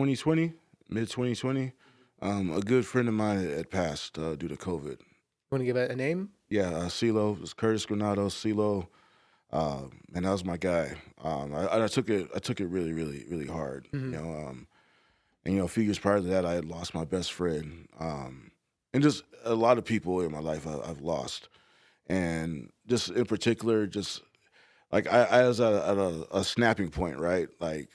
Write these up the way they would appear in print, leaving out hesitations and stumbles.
2020, mid 2020. A good friend of mine had passed due to COVID. Want to give it a name? Yeah, CeeLo, it was Curtis Granado, CeeLo, and that was my guy. I took it really, really, really hard. Hmm. And a few years prior to that, I had lost my best friend, and just a lot of people in my life I've lost, and just in particular, just like I was at a snapping point, right? Like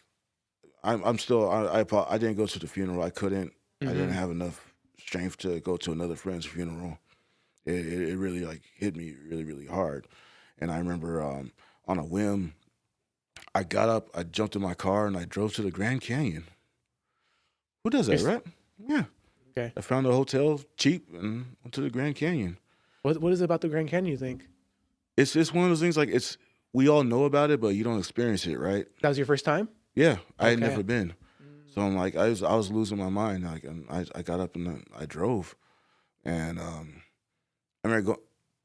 I'm still I didn't go to the funeral. I couldn't. I didn't Hmm. have enough strength to go to another friend's funeral. It really like hit me really really hard, and I remember on a whim I got up, I jumped in my car, and I drove to the Grand Canyon. Who does that, right? Yeah, Okay. I found a hotel cheap and went to the Grand Canyon. What is it about the Grand Canyon you think? It's one of those things like it's we all know about it, but you don't experience it, right? That was your first time? Yeah, I had Okay. never been. So I'm like, I was losing my mind. Like, and I got up and I drove, and I remember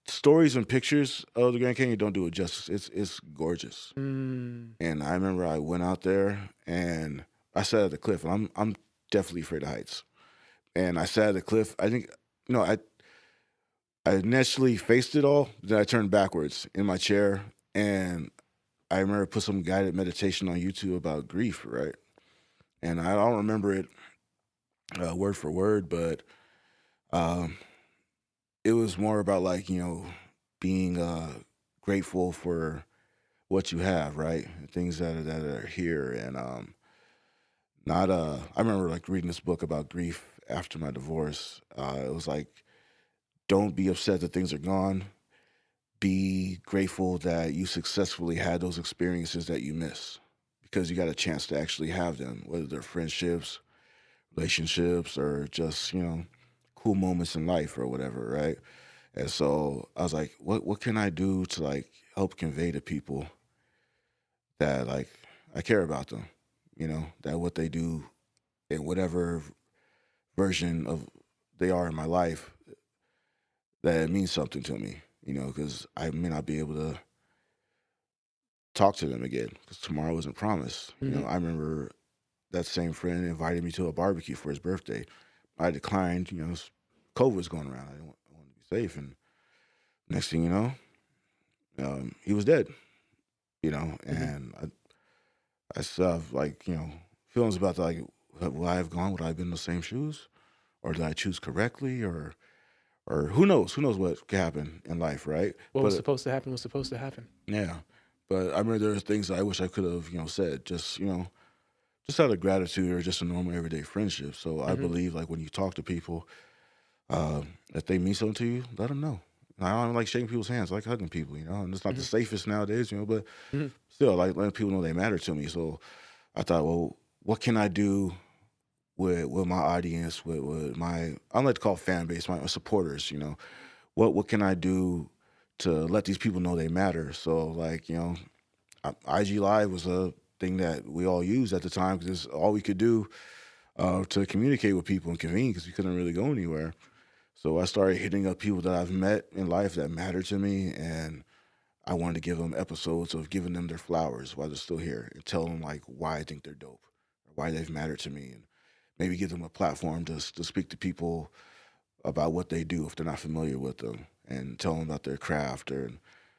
stories and pictures of the Grand Canyon don't do it justice. It's gorgeous, Mm. and I remember I went out there and I sat at the cliff. And I'm definitely afraid of heights, and I sat at the cliff. I think I initially faced it all, then I turned backwards in my chair, and I remember put some guided meditation on YouTube about grief, right? And I don't remember it word for word, but um, it was more about like being grateful for what you have, right? Things that are here, and not. I remember like reading this book about grief after my divorce. It was like, don't be upset that things are gone. Be grateful that you successfully had those experiences that you miss because you got a chance to actually have them, whether they're friendships, relationships, or just cool moments in life or whatever, right? And so I was like, what can I do to like help convey to people that like I care about them, that what they do in whatever version of they are in my life, that it means something to me, because I may not be able to talk to them again because tomorrow isn't promised. Hmm. I remember that same friend invited me to a barbecue for his birthday. I declined, COVID was going around. I wanted to be safe. And next thing you know, he was dead, Hmm. and I still have like, feelings about that, like, would I have gone? Would I have been in the same shoes? Or did I choose correctly? Or who knows? Who knows what could happen in life, right? What was But supposed to happen was supposed to happen. yeah, but I remember there were things that I wish I could have, said, just out of gratitude or just a normal everyday friendship. So I Hmm. believe like when you talk to people, if they mean something to you, let them know. I don't like shaking people's hands. I like hugging people, and it's not the Hmm. safest nowadays, but Hmm. still, I like letting people know they matter to me. So I thought, well, what can I do with my audience, with my I don't like to call it fan base, my supporters, what can I do to let these people know they matter? So like, IG Live was a thing that we all used at the time because it's all we could do to communicate with people and convene because we couldn't really go anywhere. So I started hitting up people that I've met in life that matter to me, and I wanted to give them episodes of giving them their flowers while they're still here and tell them like why I think they're dope, or why they've mattered to me, and maybe give them a platform to speak to people about what they do if they're not familiar with them, and tell them about their craft, or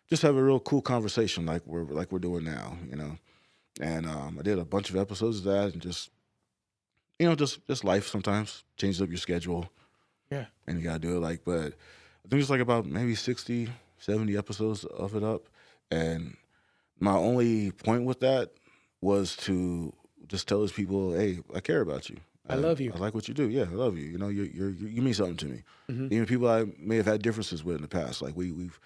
just have a real cool conversation like we're doing now, And I did a bunch of episodes of that, and just just life sometimes changes up your schedule, Yeah. and you gotta do it. Like, but I think it's like about maybe 60, 70 episodes of it up, and my only point with that was to just tell those people, hey, I care about you. I love you. I like what you do. Yeah, I love you. You mean something to me. Hmm. Even people I may have had differences with in the past, like we've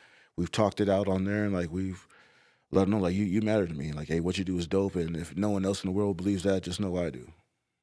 talked it out on there, and like we've let them know like you matter to me. Like, hey, what you do is dope, and if no one else in the world believes that, just know I do.